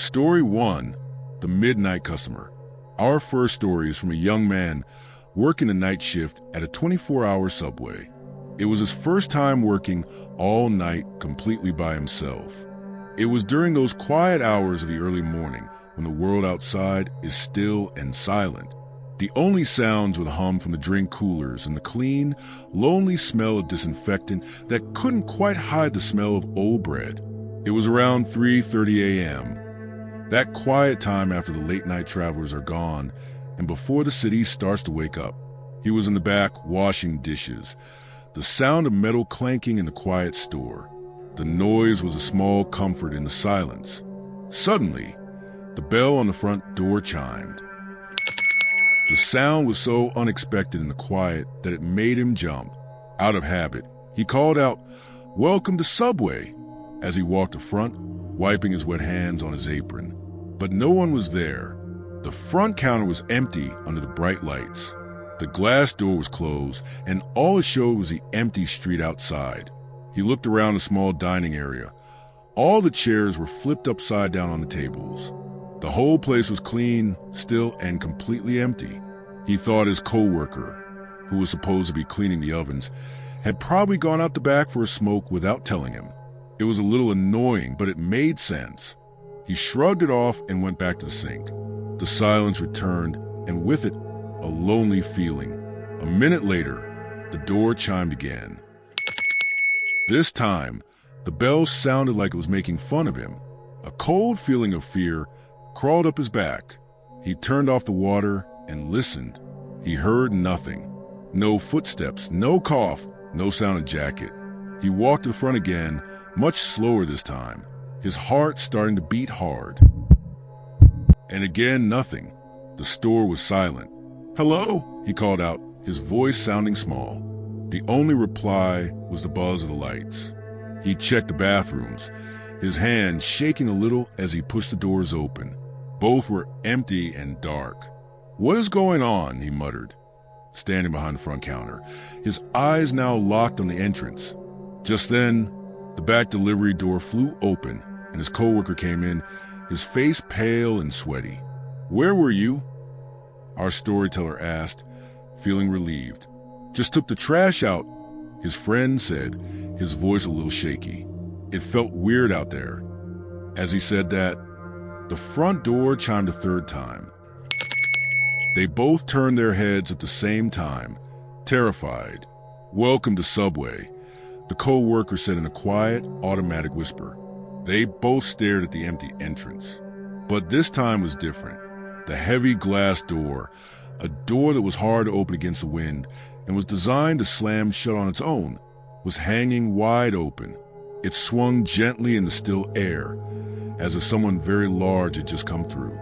Story 1. The Midnight Customer. Our first story is from a young man working a night shift at a 24-hour subway. It was his first time working all night completely by himself. It was during those quiet hours of the early morning when the world outside is still and silent. The only sounds were the hum from the drink coolers and the clean, lonely smell of disinfectant that couldn't quite hide the smell of old bread. It was around 3:30 a.m., that quiet time after the late-night travelers are gone and before the city starts to wake up. He was in the back washing dishes, the sound of metal clanking in the quiet store. The noise was a small comfort in the silence. Suddenly, the bell on the front door chimed. The sound was so unexpected in the quiet that it made him jump. Out of habit, he called out, "Welcome to Subway," as he walked to front, wiping his wet hands on his apron. But no one was there. The front counter was empty under the bright lights. The glass door was closed, and all it showed was the empty street outside. He looked around the small dining area. All the chairs were flipped upside down on the tables. The whole place was clean, still, and completely empty. He thought his co-worker, who was supposed to be cleaning the ovens, had probably gone out the back for a smoke without telling him. It was a little annoying, but it made sense. He shrugged it off and went back to the sink. The silence returned, and with it, a lonely feeling. A minute later, the door chimed again. This time, the bell sounded like it was making fun of him. A cold feeling of fear crawled up his back. He turned off the water and listened. He heard nothing. No footsteps, no cough, no sound of jacket. He walked to the front again, much slower this time, his heart starting to beat hard. And again, nothing. The store was silent. "Hello?" he called out, his voice sounding small. The only reply was the buzz of the lights. He checked the bathrooms, his hand shaking a little as he pushed the doors open. Both were empty and dark. "What is going on?" he muttered, standing behind the front counter, his eyes now locked on the entrance. Just then, the back delivery door flew open, and his coworker came in, his face pale and sweaty. "Where were you?" our storyteller asked, feeling relieved. "Just took the trash out," his friend said, his voice a little shaky. It felt weird out there. As he said that, the front door chimed a third time. They both turned their heads at the same time, terrified. "Welcome to Subway," the co-worker said in a quiet, automatic whisper. They both stared at the empty entrance. But this time was different. The heavy glass door, a door that was hard to open against the wind and was designed to slam shut on its own, was hanging wide open. It swung gently in the still air, as if someone very large had just come through.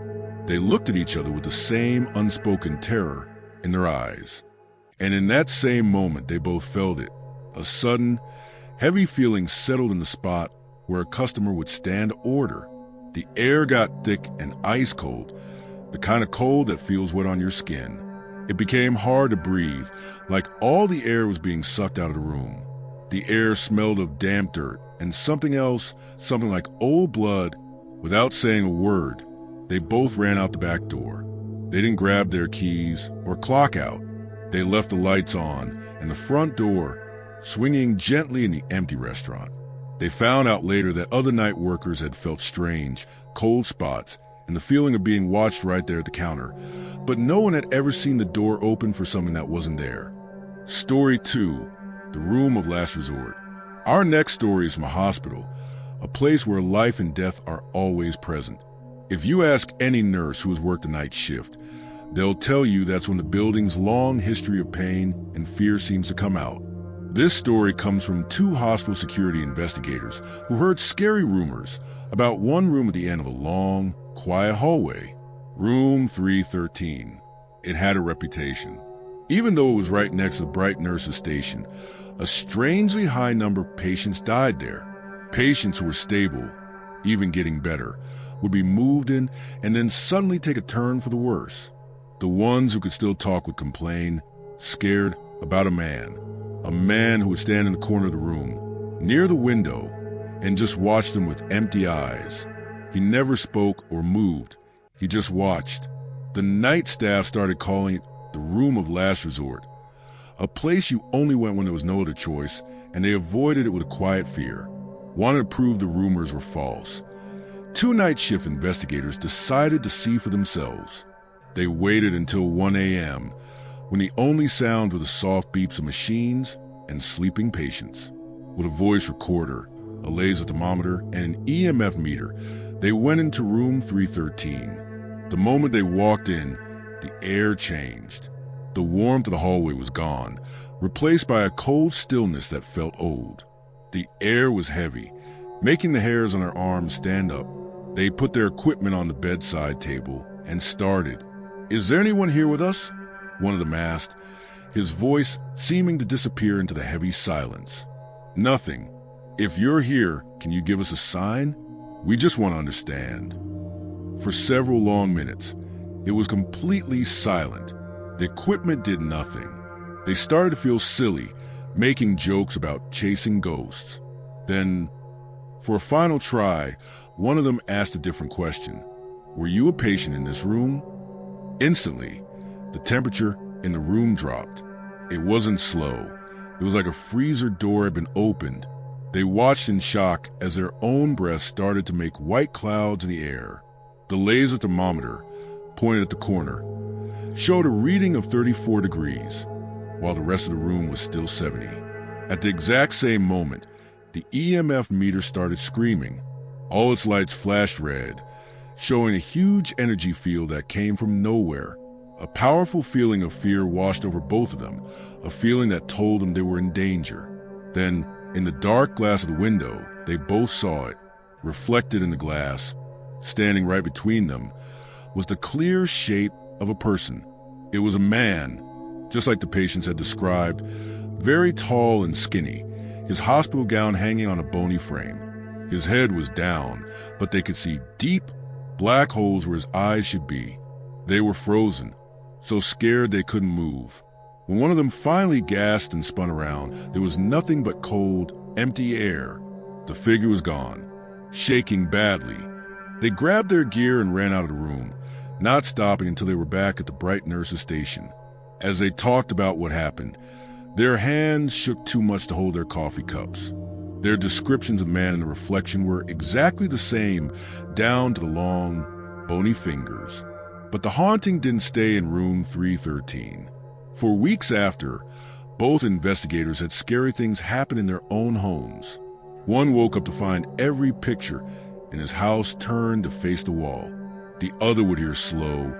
They looked at each other with the same unspoken terror in their eyes. And in that same moment, they both felt it. A sudden, heavy feeling settled in the spot where a customer would stand order. The air got thick and ice cold, the kind of cold that feels wet on your skin. It became hard to breathe, like all the air was being sucked out of the room. The air smelled of damp dirt and something else, something like old blood. Without saying a word, they both ran out the back door. They didn't grab their keys or clock out. They left the lights on and the front door swinging gently in the empty restaurant. They found out later that other night workers had felt strange, cold spots and the feeling of being watched right there at the counter, but no one had ever seen the door open for something that wasn't there. Story 2. The Room of Last Resort. Our next story is from a hospital, a place where life and death are always present. If you ask any nurse who has worked a night shift, they'll tell you that's when the building's long history of pain and fear seems to come out. This story comes from 2 hospital security investigators who heard scary rumors about one room at the end of a long, quiet hallway, room 313. It had a reputation. Even though it was right next to the Bright Nurses Station, a strangely high number of patients died there. Patients who were stable, even getting better, would be moved in and then suddenly take a turn for the worse. The ones who could still talk would complain, scared about a man who would stand in the corner of the room, near the window, and just watch them with empty eyes. He never spoke or moved. He just watched. The night staff started calling it the room of last resort, a place you only went when there was no other choice, and they avoided it with a quiet fear, wanted to prove the rumors were false. 2 night shift investigators decided to see for themselves. They waited until 1 a.m., when the only sounds were the soft beeps of machines and sleeping patients. With a voice recorder, a laser thermometer, and an EMF meter, they went into room 313. The moment they walked in, the air changed. The warmth of the hallway was gone, replaced by a cold stillness that felt old. The air was heavy, making the hairs on their arms stand up. They put their equipment on the bedside table and started. "Is there anyone here with us?" one of them asked, his voice seeming to disappear into the heavy silence. "Nothing. If you're here, can you give us a sign? We just want to understand." For several long minutes, it was completely silent. The equipment did nothing. They started to feel silly, making jokes about chasing ghosts. Then, for a final try, one of them asked a different question. "Were you a patient in this room?" Instantly, the temperature in the room dropped. It wasn't slow. It was like a freezer door had been opened. They watched in shock as their own breaths started to make white clouds in the air. The laser thermometer, pointed at the corner, showed a reading of 34 degrees, while the rest of the room was still 70. At the exact same moment, the EMF meter started screaming. All its lights flashed red, showing a huge energy field that came from nowhere. A powerful feeling of fear washed over both of them, a feeling that told them they were in danger. Then, in the dark glass of the window, they both saw it. Reflected in the glass, standing right between them, was the clear shape of a person. It was a man, just like the patients had described, very tall and skinny, his hospital gown hanging on a bony frame. His head was down, but they could see deep, black holes where his eyes should be. They were frozen, so scared they couldn't move. When one of them finally gasped and spun around, there was nothing but cold, empty air. The figure was gone, shaking badly. They grabbed their gear and ran out of the room, not stopping until they were back at the bright nurse's station. As they talked about what happened, their hands shook too much to hold their coffee cups. Their descriptions of man in the reflection were exactly the same, down to the long, bony fingers. But the haunting didn't stay in room 313. For weeks after, both investigators had scary things happen in their own homes. One woke up to find every picture in his house turned to face the wall. The other would hear slow,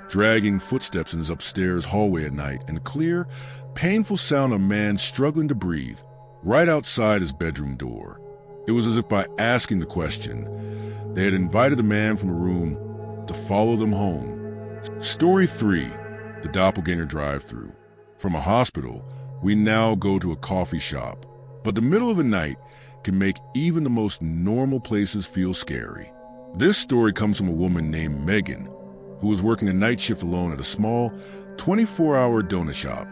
dragging footsteps in his upstairs hallway at night and a clear, painful sound of a man struggling to breathe right outside his bedroom door. It was as if by asking the question, they had invited the man from the room to follow them home. Story 3, the doppelganger drive-through. From a hospital, we now go to a coffee shop. But the middle of the night can make even the most normal places feel scary. This story comes from a woman named Megan, who was working a night shift alone at a small 24-hour donut shop,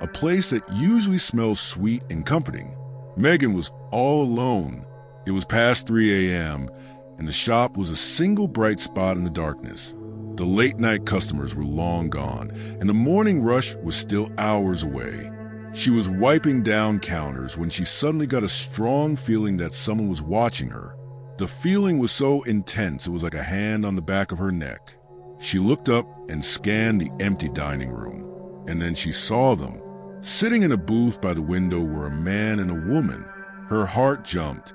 a place that usually smells sweet and comforting. Megan was all alone. It was past 3 a.m., and the shop was a single bright spot in the darkness. The late-night customers were long gone, and the morning rush was still hours away. She was wiping down counters when she suddenly got a strong feeling that someone was watching her. The feeling was so intense it was like a hand on the back of her neck. She looked up and scanned the empty dining room, and then she saw them. Sitting in a booth by the window were a man and a woman. Her heart jumped.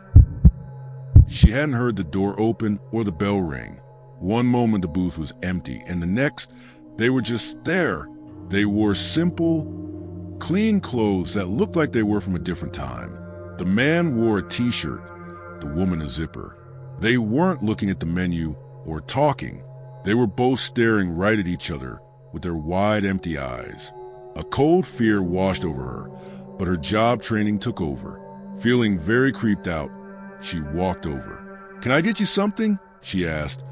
She hadn't heard the door open or the bell ring. One moment the booth was empty, and the next, they were just there. They wore simple, clean clothes that looked like they were from a different time. The man wore a t-shirt, the woman a zipper. They weren't looking at the menu or talking. They were both staring right at each other with their wide, empty eyes. A cold fear washed over her, but her job training took over. Feeling very creeped out, she walked over. "Can I get you something?" she asked,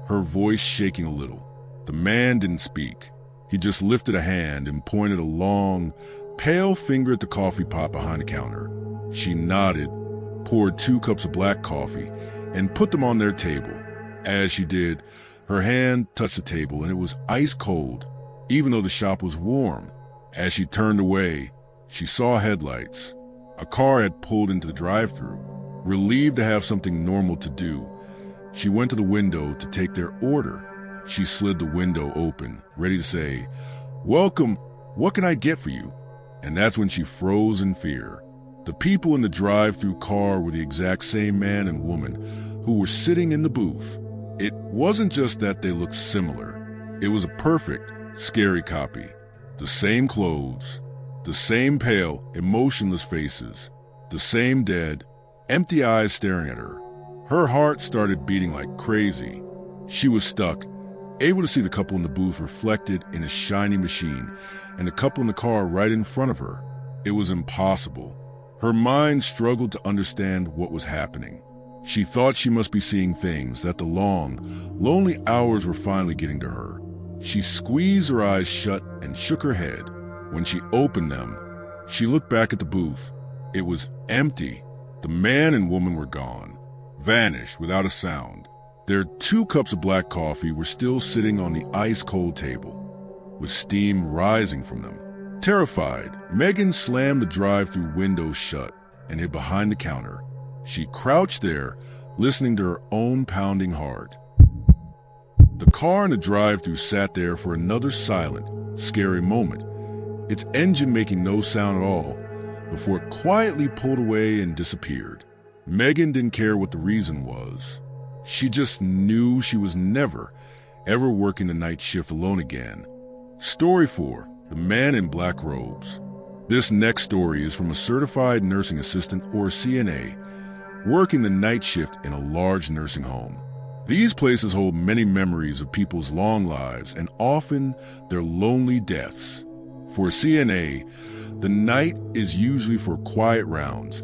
her voice shaking a little. The man didn't speak. He just lifted a hand and pointed a long, pale finger at the coffee pot behind the counter. She nodded, poured 2 cups of black coffee, and put them on their table. As she did, her hand touched the table and it was ice cold, even though the shop was warm. As she turned away, she saw headlights. A car had pulled into the drive-thru. Relieved to have something normal to do, she went to the window to take their order. She slid the window open, ready to say, "Welcome, what can I get for you?" And that's when she froze in fear. The people in the drive-thru car were the exact same man and woman who were sitting in the booth. It wasn't just that they looked similar. It was a perfect, scary copy. The same clothes, the same pale, emotionless faces, the same dead, empty eyes staring at her. Her heart started beating like crazy. She was stuck, able to see the couple in the booth reflected in a shiny machine and the couple in the car right in front of her. It was impossible. Her mind struggled to understand what was happening. She thought she must be seeing things, that the long, lonely hours were finally getting to her. She squeezed her eyes shut and shook her head. When she opened them, she looked back at the booth. It was empty. The man and woman were gone, vanished without a sound. Their 2 cups of black coffee were still sitting on the ice-cold table, with steam rising from them. Terrified, Megan slammed the drive-thru window shut and hid behind the counter. She crouched there, listening to her own pounding heart. The car in the drive-thru sat there for another silent, scary moment, its engine making no sound at all, before it quietly pulled away and disappeared. Megan didn't care what the reason was. She just knew she was never, ever working the night shift alone again. Story 4. The Man in Black Robes. This next story is from a certified nursing assistant, or CNA, working the night shift in a large nursing home. These places hold many memories of people's long lives and often their lonely deaths. For a CNA, the night is usually for quiet rounds,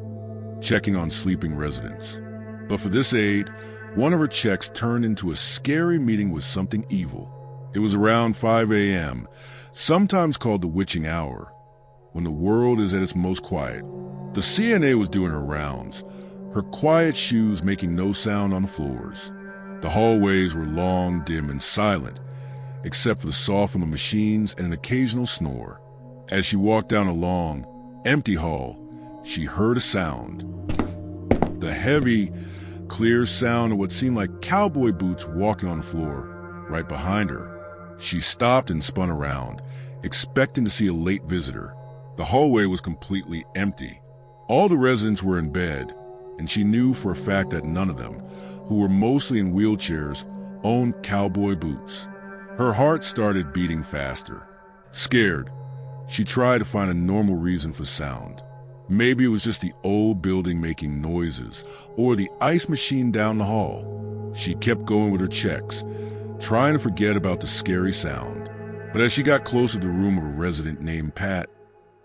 checking on sleeping residents. But for this aide, one of her checks turned into a scary meeting with something evil. It was around 5 a.m., sometimes called the witching hour, when the world is at its most quiet. The CNA was doing her rounds, her quiet shoes making no sound on the floors. The hallways were long, dim, and silent, except for the sough of machines and an occasional snore. As she walked down a long, empty hall, she heard a sound. The heavy, clear sound of what seemed like cowboy boots walking on the floor right behind her. She stopped and spun around, expecting to see a late visitor. The hallway was completely empty. All the residents were in bed, and she knew for a fact that none of them, who were mostly in wheelchairs, owned cowboy boots. Her heart started beating faster. Scared, she tried to find a normal reason for sound. Maybe it was just the old building making noises, or the ice machine down the hall. She kept going with her checks, trying to forget about the scary sound. But as she got closer to the room of a resident named Pat,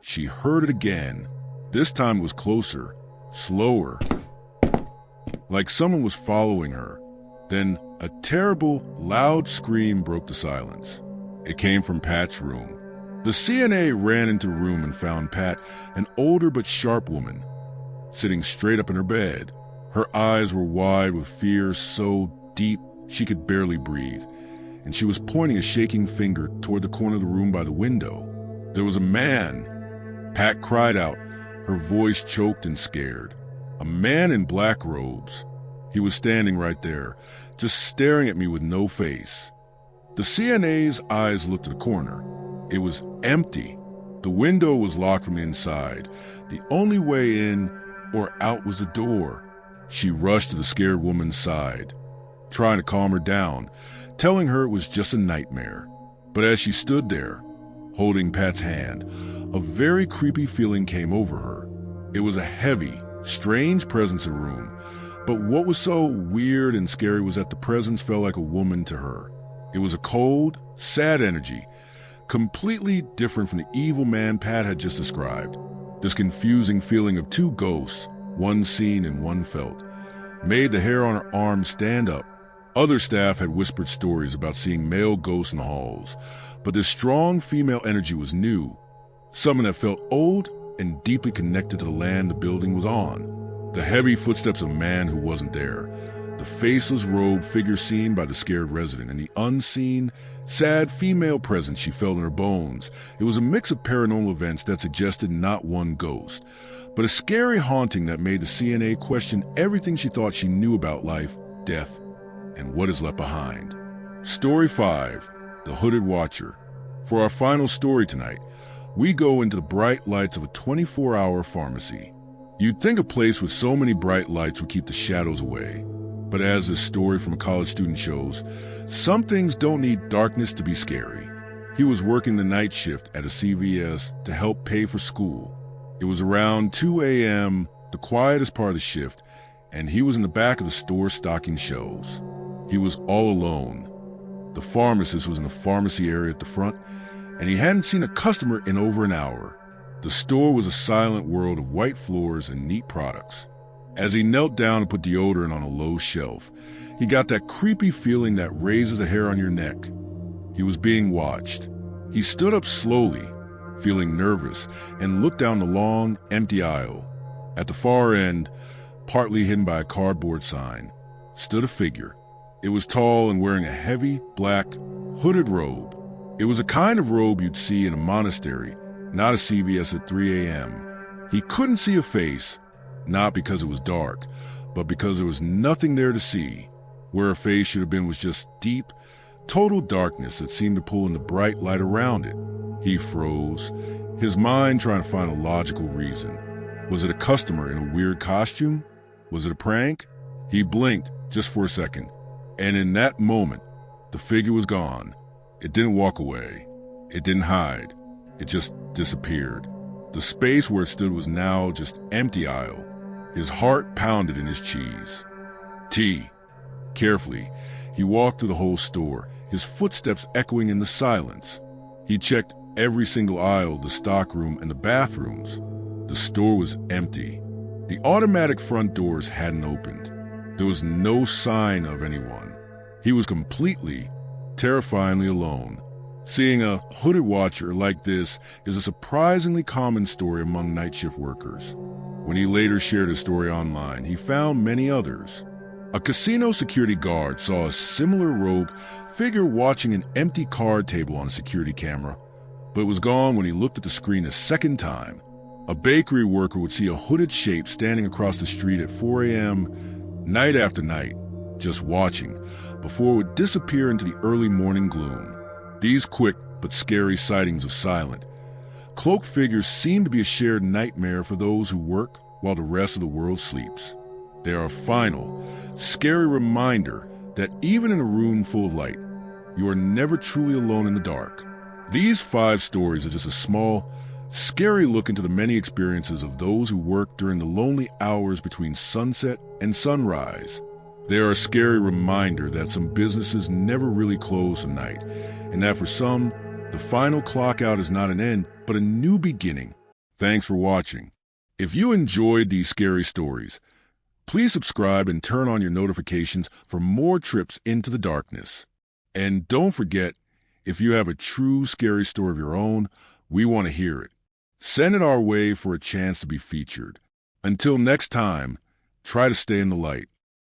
she heard it again. This time it was closer, slower, like someone was following her. Then a terrible, loud scream broke the silence. It came from Pat's room. The CNA ran into the room and found Pat, an older but sharp woman, sitting straight up in her bed. Her eyes were wide with fear so deep she could barely breathe, and she was pointing a shaking finger toward the corner of the room by the window. There was a man. Pat cried out, her voice choked and scared. A man in black robes. He was standing right there, just staring at me with no face. The CNA's eyes looked at the corner. It was empty. The window was locked from inside. The only way in or out was the door. She rushed to the scared woman's side, trying to calm her down, telling her it was just a nightmare. But as she stood there, holding Pat's hand, a very creepy feeling came over her. It was a heavy, strange presence in the room, but what was so weird and scary was that the presence felt like a woman to her. It was a cold, sad energy, completely different from the evil man Pat had just described. This confusing feeling of 2 ghosts, one seen and one felt, made the hair on her arms stand up. Other staff had whispered stories about seeing male ghosts in the halls, but this strong female energy was new, something that felt old and deeply connected to the land the building was on. The heavy footsteps of a man who wasn't there, the faceless robed figure seen by the scared resident, and the unseen, sad female presence she felt in her bones. It was a mix of paranormal events that suggested not one ghost, but a scary haunting that made the CNA question everything she thought she knew about life, death, and what is left behind. Story 5, The Hooded Watcher. For our final story tonight, we go into the bright lights of a 24-hour pharmacy. You'd think a place with so many bright lights would keep the shadows away. But as this story from a college student shows, some things don't need darkness to be scary. He was working the night shift at a CVS to help pay for school. It was around 2 a.m., the quietest part of the shift, and he was in the back of the store stocking shelves. He was all alone. The pharmacist was in the pharmacy area at the front, and he hadn't seen a customer in over an hour. The store was a silent world of white floors and neat products. As he knelt down to put deodorant on a low shelf, he got that creepy feeling that raises the hair on your neck. He was being watched. He stood up slowly, feeling nervous, and looked down the long, empty aisle. At the far end, partly hidden by a cardboard sign, stood a figure. It was tall and wearing a heavy, black, hooded robe. It was a kind of robe you'd see in a monastery, not a CVS at 3 a.m. He couldn't see a face, not because it was dark, but because there was nothing there to see. Where a face should have been was just deep, total darkness that seemed to pull in the bright light around it. He froze, his mind trying to find a logical reason. Was it a customer in a weird costume? Was it a prank? He blinked just for a second, and in that moment, the figure was gone. It didn't walk away. It didn't hide. It just disappeared. The space where it stood was now just empty aisle. His heart pounded in his cheese. Carefully, he walked through the whole store, his footsteps echoing in the silence. He checked every single aisle, the stockroom and the bathrooms. The store was empty. The automatic front doors hadn't opened. There was no sign of anyone. He was completely, terrifyingly alone. Seeing a hooded watcher like this is a surprisingly common story among night shift workers. When he later shared his story online, he found many others. A casino security guard saw a similar robed figure watching an empty card table on a security camera, but it was gone when he looked at the screen a second time. A bakery worker would see a hooded shape standing across the street at 4 a.m. night after night, just watching, before it would disappear into the early morning gloom. These quick but scary sightings of silent, cloaked figures seem to be a shared nightmare for those who work while the rest of the world sleeps. They are a final, scary reminder that even in a room full of light, you are never truly alone in the dark. These 5 stories are just a small, scary look into the many experiences of those who work during the lonely hours between sunset and sunrise. They are a scary reminder that some businesses never really close at night, and that for some, the final clock out is not an end, but a new beginning. Thanks for watching. If you enjoyed these scary stories, please subscribe and turn on your notifications for more trips into the darkness. And don't forget, if you have a true scary story of your own, we want to hear it. Send it our way for a chance to be featured. Until next time, try to stay in the light.